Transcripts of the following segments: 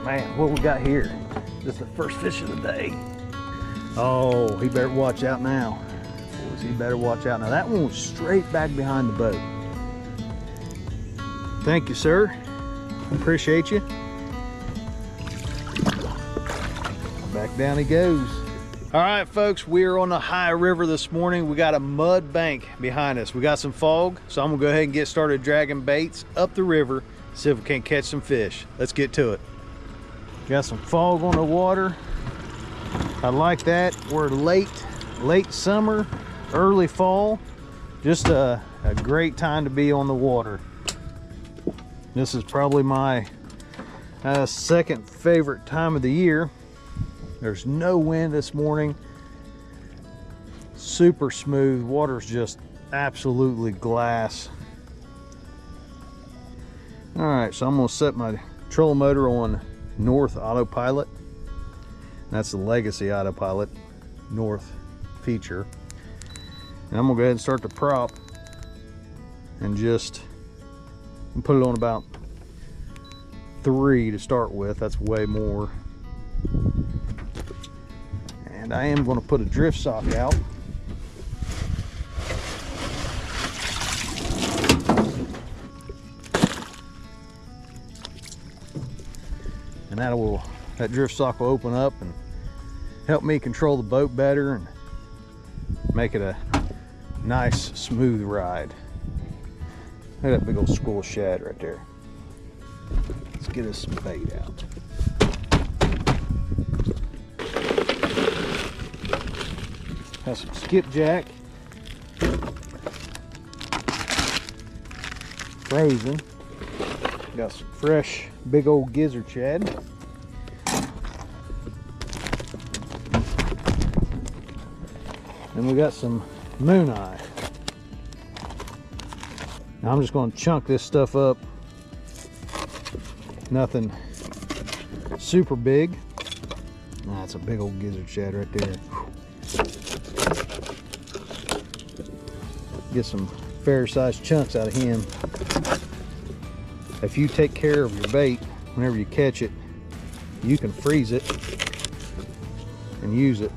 Man, what we got here? This is the first fish of the day. Oh, he better watch out now. Boys, he better watch out now. That one was straight back behind the boat. Thank you, sir. Appreciate you. Back down he goes. All right, folks, we are on the high river this morning. We got a mud bank behind us. We got some fog, so I'm gonna go ahead and get started dragging baits up the river, see if we can't catch some fish. Let's get to it. Got some fog on the water. I like that. We're late summer, early fall. Just a great time to be on the water. This is probably my second favorite time of the year. There's no wind this morning. Super smooth. Water's just absolutely glass. All right, so I'm gonna set my trolling motor on North Autopilot. That's the Legacy Autopilot North feature. And I'm gonna go ahead and start the prop and just put it on about 3 to start with. That's way more. And I am going to put a drift sock out. And that drift sock will open up and help me control the boat better and make it a nice smooth ride. Look at that big old school of shad right there. Let's get us some bait out. Got some skipjack, frozen. Got some fresh big old gizzard shad. And we got some moon eye. Now I'm just going to chunk this stuff up. Nothing super big. That's a big old gizzard shad right there. Get some fair sized chunks out of him. If you take care of your bait, whenever you catch it, you can freeze it and use it.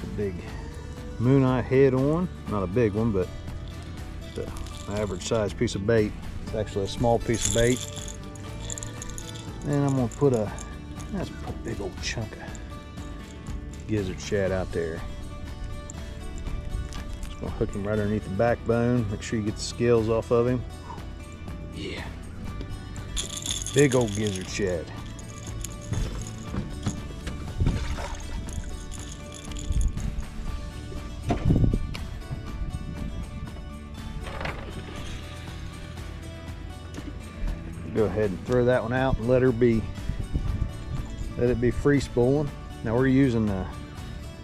A big moon eye head on, not a big one, but just an average sized piece of bait. It's actually a small piece of bait. And I'm gonna put a big old chunk of gizzard shad out there. Just gonna hook him right underneath the backbone. Make sure you get the scales off of him. Yeah. Big old gizzard shad. Go ahead and throw that one out and let it be free spooling. Now we're using the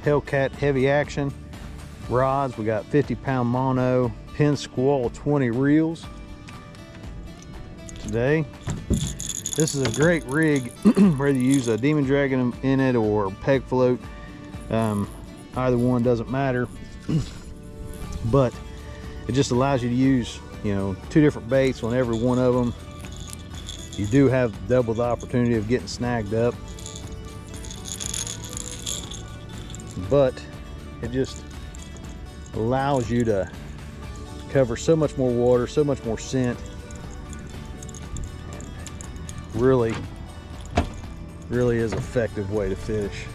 Hellcat heavy action rods. We got 50-pound mono, Penn Squall 20 reels today. This is a great rig, whether you use a Demon Dragon in it or peg float. Either one doesn't matter, but it just allows you to use, 2 different baits on every one of them. You do have double the opportunity of getting snagged up, but it just allows you to cover so much more water, so much more scent, and really is an effective way to fish.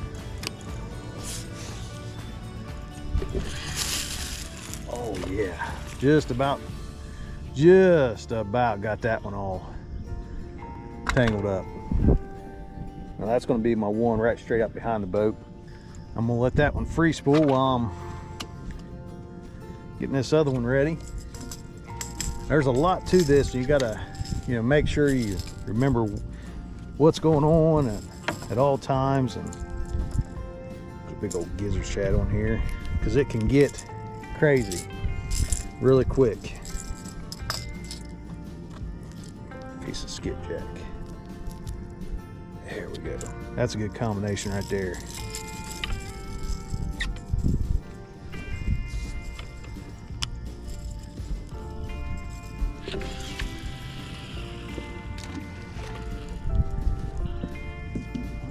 Oh yeah, just about got that one all tangled up. Now that's going to be my one right straight up behind the boat. I'm going to let that one free spool while I'm getting this other one ready. There's a lot to this, so you got to make sure you remember what's going on at all times. And there's a big old gizzard shad on here because it can get crazy really quick. Piece of skipjack. There we go. That's a good combination right there.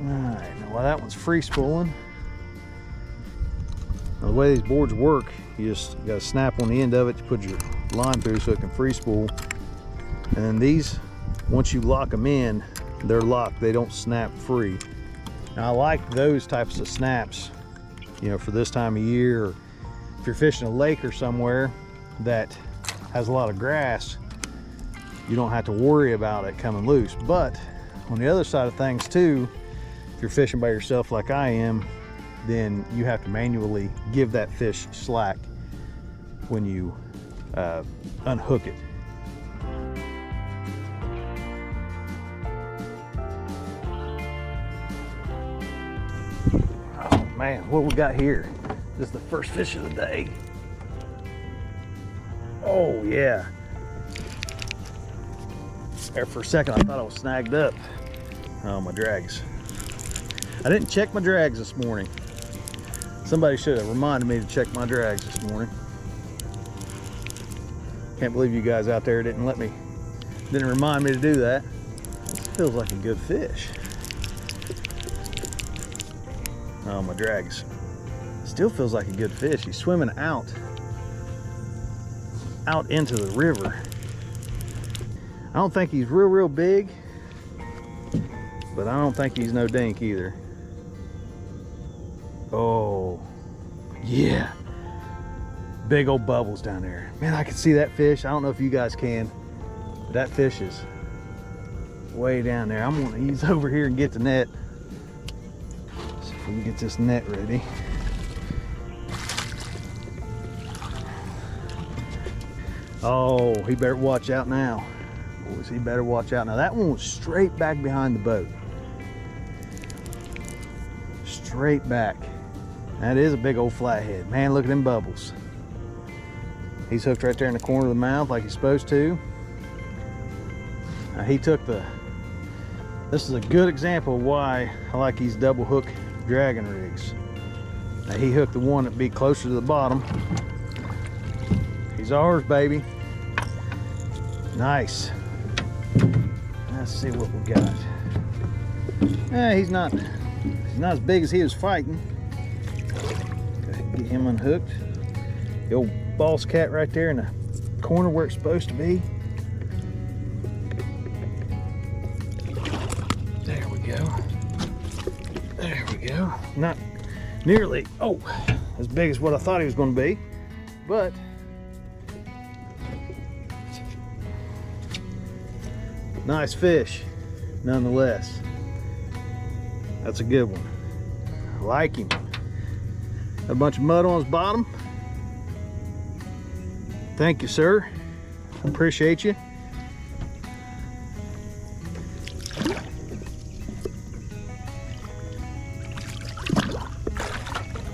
Alright, now while that one's free spooling, now the way these boards work, you just got to snap on the end of it to put your line through so it can free spool. And then these, once you lock them in, they're locked, they don't snap free. Now I like those types of snaps, you know, for this time of year, or if you're fishing a lake or somewhere that has a lot of grass, you don't have to worry about it coming loose. But on the other side of things too, if you're fishing by yourself like I am, then you have to manually give that fish slack when you unhook it. Oh man, what we got here? This is the first fish of the day. Oh yeah. There for a second I thought I was snagged up. Oh, my drags. I didn't check my drags this morning. Somebody should have reminded me to check my drags this morning. Can't believe you guys out there didn't remind me to do that. This feels like a good fish. Oh, my drags. Still feels like a good fish. He's swimming out into the river. I don't think he's real big, but I don't think he's no dink either. Oh, yeah. Big old bubbles down there. Man, I can see that fish. I don't know if you guys can, but that fish is way down there. I'm gonna ease over here and get the net. See if we can get this net ready. Oh, he better watch out now. Boys, he better watch out now. That one was straight back behind the boat. Straight back. That is a big old flathead. Man, look at them bubbles. He's hooked right there in the corner of the mouth like he's supposed to. Now he took this is a good example of why I like these double hook dragging rigs. Now he hooked the one that be closer to the bottom. He's ours, baby. Nice. Let's see what we got. He's not as big as he was fighting. Go ahead and get him unhooked. The old boss cat right there in the corner where it's supposed to be. There we go. There we go. Not nearly, as big as what I thought he was going to be, but nice fish nonetheless. That's a good one. I like him. Got a bunch of mud on his bottom. Thank you, sir. Appreciate you.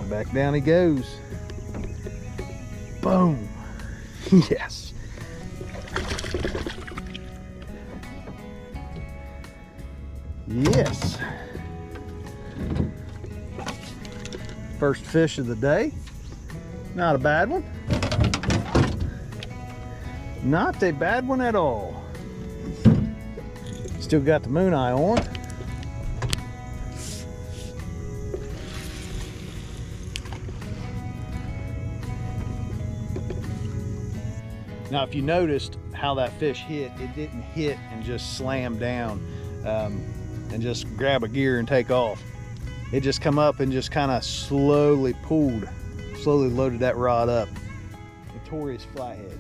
Back down he goes. Boom. Yes. Yes. First fish of the day. Not a bad one. Not a bad one at all. Still got the moon eye on. Now, if you noticed how that fish hit, it didn't hit and just slam down and just grab a gear and take off. It just come up and just kind of slowly loaded that rod up. Notorious flathead.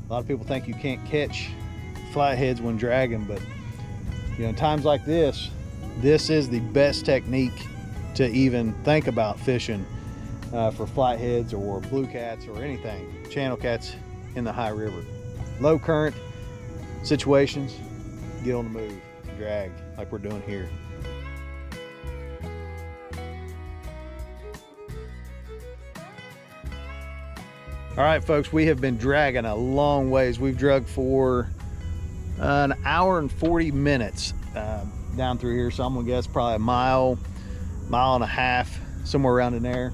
A lot of people think you can't catch flatheads when dragging, but you know, in times like this is the best technique to even think about fishing for flatheads or blue cats or anything, channel cats in the high river. Low current situations, get on the move, drag like we're doing here. All right, folks, we have been dragging a long ways. We've dragged for an hour and 40 minutes down through here. So I'm gonna guess probably a mile and a half, somewhere around in there.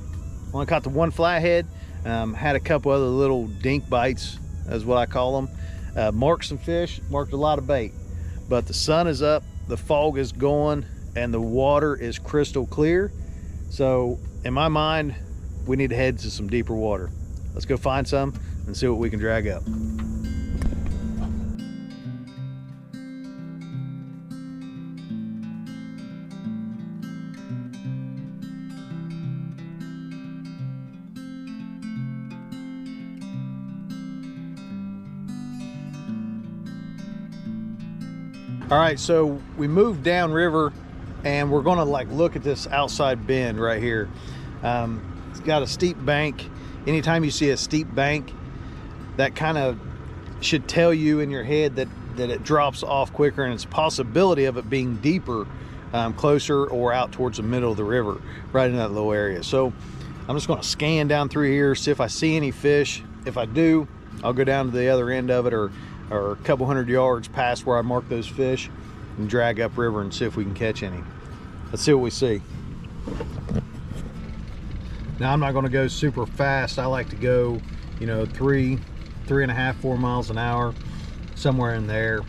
Only caught the one flathead. Had a couple other little dink bites, is what I call them. Marked some fish, marked a lot of bait, but the sun is up, the fog is gone, and the water is crystal clear. So in my mind, we need to head to some deeper water. Let's go find some and see what we can drag up. All right, so we moved down river and we're gonna like look at this outside bend right here. It's got a steep bank. Anytime you see a steep bank, that kind of should tell you in your head that it drops off quicker, and it's a possibility of it being deeper, closer or out towards the middle of the river, right in that low area. So I'm just gonna scan down through here, see if I see any fish. If I do, I'll go down to the other end of it, or a couple hundred yards past where I marked those fish, and drag upriver and see if we can catch any. Let's see what we see. Now I'm not going to go super fast. I like to go, you know, 3.5, 4 miles an hour, somewhere in there.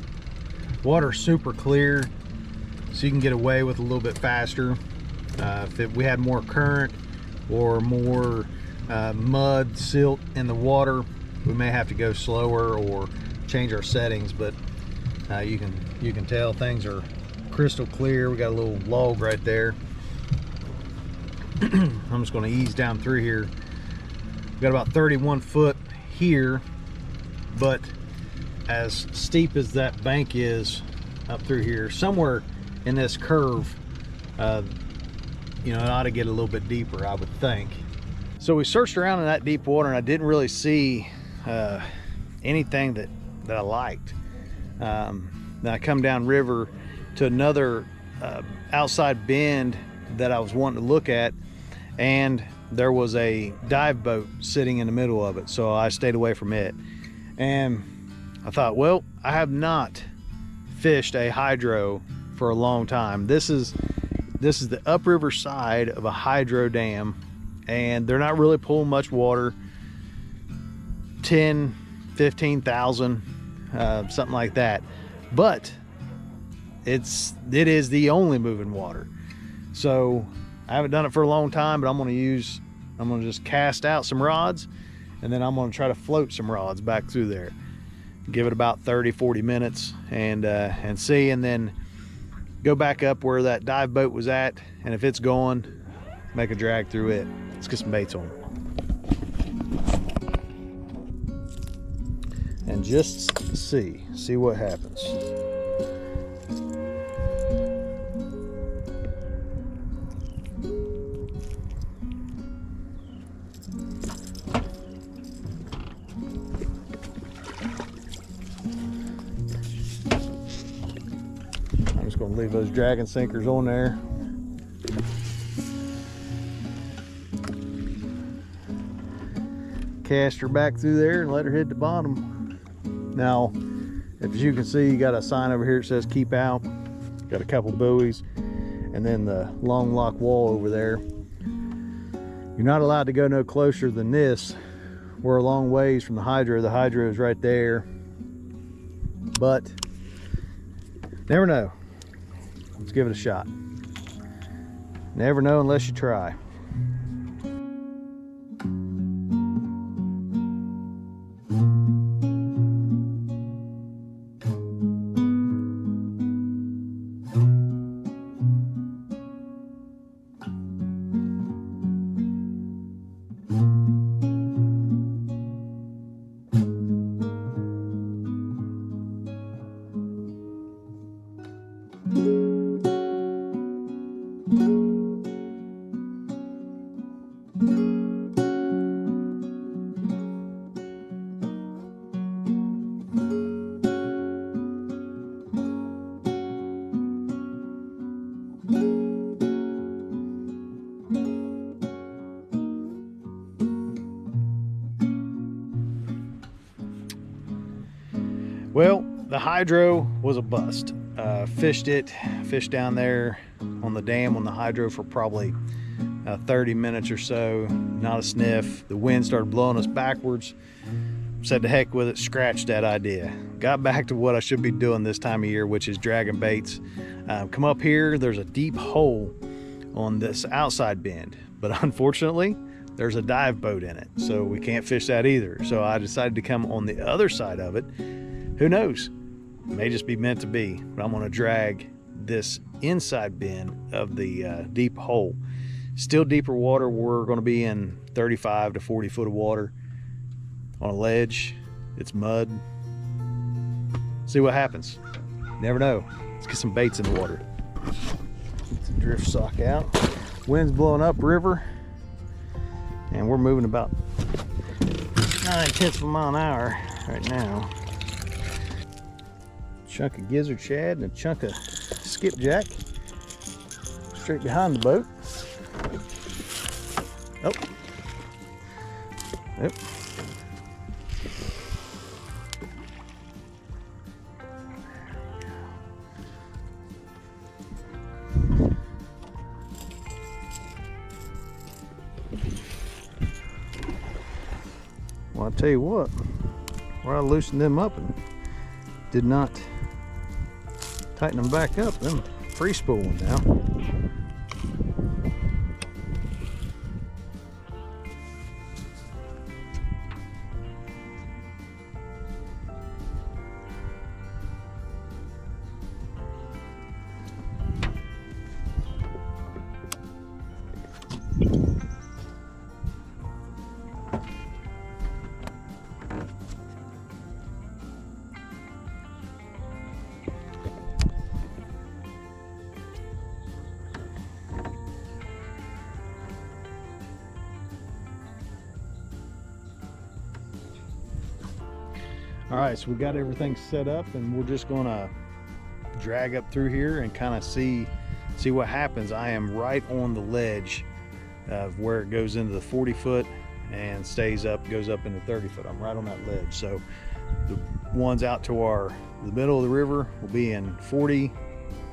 Water's super clear, so you can get away with a little bit faster. If we had more current or more mud, silt in the water, we may have to go slower or change our settings, but you can tell things are crystal clear. We got a little log right there. I'm just going to ease down through here. We got about 31 foot here, but as steep as that bank is up through here, somewhere in this curve, you know, it ought to get a little bit deeper, I would think. So we searched around in that deep water and I didn't really see anything that I liked. Then I come down river to another outside bend that I was wanting to look at, and there was a dive boat sitting in the middle of it, so I stayed away from it. And I thought, well, I have not fished a hydro for a long time. This is the upriver side of a hydro dam, and they're not really pulling much water, 10, 15,000, something like that, but it is the only moving water. So I haven't done it for a long time, but I'm going to just cast out some rods, and then I'm going to try to float some rods back through there, give it about 30-40 minutes and see, and then go back up where that dive boat was at, and if it's going, make a drag through it. Let's get some baits on, and just see what happens. I'm just going to leave those dragon sinkers on there. Cast her back through there and let her hit the bottom. Now, as you can see, you got a sign over here that says keep out. Got a couple buoys, and then the long lock wall over there. You're not allowed to go no closer than this. We're a long ways from the hydro. The hydro is right there, but never know. Let's give it a shot. Never know unless you try. Well, the hydro was a bust. Fished down there on the dam on the hydro for probably 30 minutes or so, not a sniff. The wind started blowing us backwards. said to heck with it, scratched that idea. Got back to what I should be doing this time of year, which is dragging baits. Come up here, there's a deep hole on this outside bend, but unfortunately there's a dive boat in it, so we can't fish that either. So I decided to come on the other side of it. Who knows, it may just be meant to be, but I'm going to drag this inside bend of the deep hole. Still deeper water. We're going to be in 35 to 40 foot of water on a ledge. It's mud. See what happens. Never know. Let's get some baits in the water. Get the drift sock out. Wind's blowing up river, and we're moving about 9/10 of a mile an hour right now. Chunk of gizzard shad and a chunk of skipjack straight behind the boat. Oh. Yep. Well, I'll tell you what, where I loosened them up and did not tighten them back up, them free spooling now. All right, so we got everything set up, and we're just gonna drag up through here and kind of see what happens. I am right on the ledge of where it goes into the 40 foot and stays up, goes up into 30 foot. I'm right on that ledge. So the ones out to the middle of the river will be in 40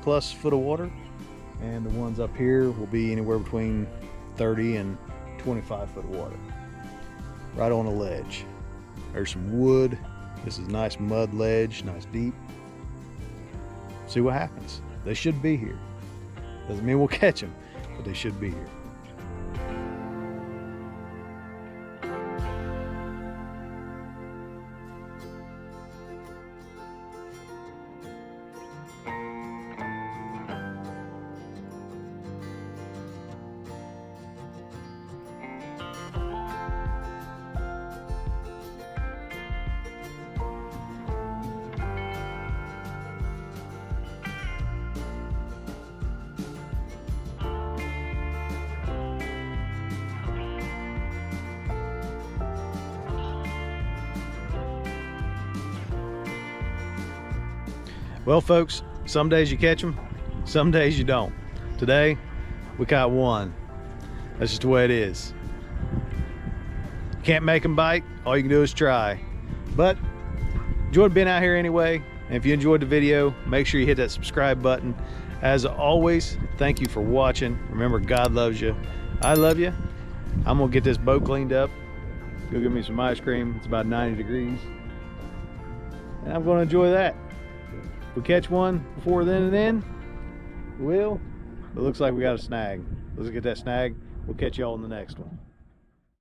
plus foot of water, and the ones up here will be anywhere between 30 and 25 foot of water. Right on the ledge. There's some wood. This is a nice mud ledge, nice deep. See what happens. They should be here. Doesn't mean we'll catch them, but they should be here. Well, folks, some days you catch them, some days you don't. Today, we caught one. That's just the way it is. Can't make them bite, all you can do is try. But enjoyed being out here anyway. And if you enjoyed the video, make sure you hit that subscribe button. As always, thank you for watching. Remember, God loves you. I love you. I'm gonna get this boat cleaned up, go get me some ice cream. It's about 90 degrees. And I'm gonna enjoy that. If we catch one before then and then, we will. But it looks like we got a snag. Let's get that snag. We'll catch y'all in the next one.